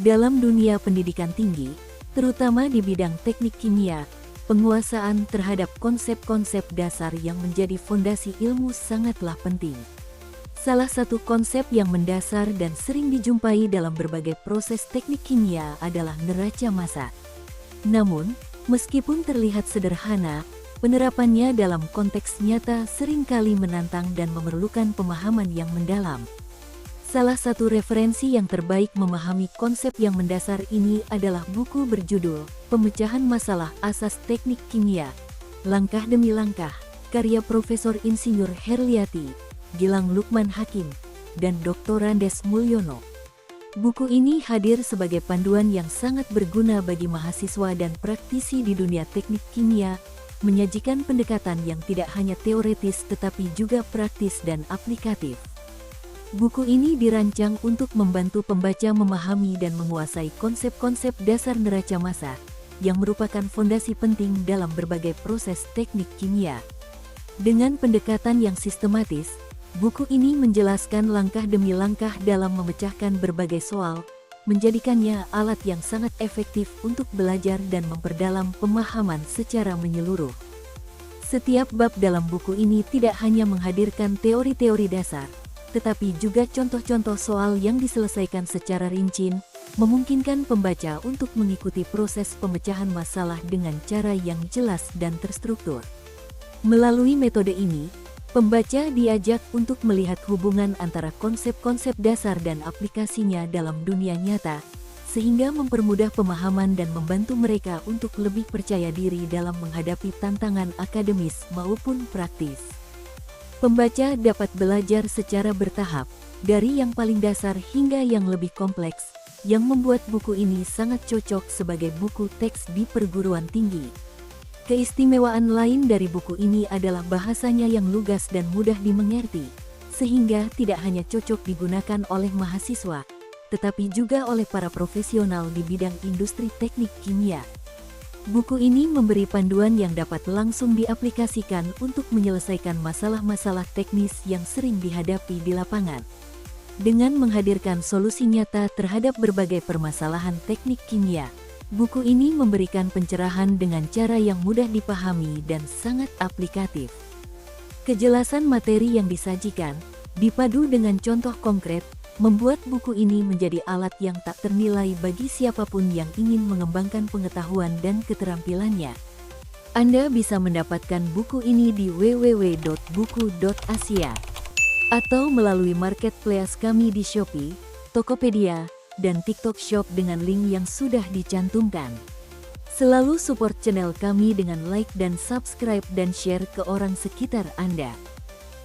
Dalam dunia pendidikan tinggi, terutama di bidang teknik kimia, penguasaan terhadap konsep-konsep dasar yang menjadi fondasi ilmu sangatlah penting. Salah satu konsep yang mendasar dan sering dijumpai dalam berbagai proses teknik kimia adalah neraca massa. Namun, meskipun terlihat sederhana, penerapannya dalam konteks nyata seringkali menantang dan memerlukan pemahaman yang mendalam. Salah satu referensi yang terbaik memahami konsep yang mendasar ini adalah buku berjudul Pemecahan Masalah Asas Teknik Kimia, Langkah Demi Langkah, karya Profesor Insinyur Herliati, Gilang Lukman Hakim, dan Dr. Andes Mulyono. Buku ini hadir sebagai panduan yang sangat berguna bagi mahasiswa dan praktisi di dunia teknik kimia, menyajikan pendekatan yang tidak hanya teoretis tetapi juga praktis dan aplikatif. Buku ini dirancang untuk membantu pembaca memahami dan menguasai konsep-konsep dasar neraca massa, yang merupakan fondasi penting dalam berbagai proses teknik kimia. Dengan pendekatan yang sistematis, buku ini menjelaskan langkah demi langkah dalam memecahkan berbagai soal, menjadikannya alat yang sangat efektif untuk belajar dan memperdalam pemahaman secara menyeluruh. Setiap bab dalam buku ini tidak hanya menghadirkan teori-teori dasar, tetapi juga contoh-contoh soal yang diselesaikan secara rinci, memungkinkan pembaca untuk mengikuti proses pemecahan masalah dengan cara yang jelas dan terstruktur. Melalui metode ini, pembaca diajak untuk melihat hubungan antara konsep-konsep dasar dan aplikasinya dalam dunia nyata, sehingga mempermudah pemahaman dan membantu mereka untuk lebih percaya diri dalam menghadapi tantangan akademis maupun praktis. Pembaca dapat belajar secara bertahap, dari yang paling dasar hingga yang lebih kompleks, yang membuat buku ini sangat cocok sebagai buku teks di perguruan tinggi. Keistimewaan lain dari buku ini adalah bahasanya yang lugas dan mudah dimengerti, sehingga tidak hanya cocok digunakan oleh mahasiswa, tetapi juga oleh para profesional di bidang industri teknik kimia. Buku ini memberi panduan yang dapat langsung diaplikasikan untuk menyelesaikan masalah-masalah teknis yang sering dihadapi di lapangan. Dengan menghadirkan solusi nyata terhadap berbagai permasalahan teknik kimia, buku ini memberikan pencerahan dengan cara yang mudah dipahami dan sangat aplikatif. Kejelasan materi yang disajikan, dipadu dengan contoh konkret, membuat buku ini menjadi alat yang tak ternilai bagi siapapun yang ingin mengembangkan pengetahuan dan keterampilannya. Anda bisa mendapatkan buku ini di www.buku.asia atau melalui marketplace kami di Shopee, Tokopedia, dan TikTok Shop dengan link yang sudah dicantumkan. Selalu support channel kami dengan like dan subscribe dan share ke orang sekitar Anda.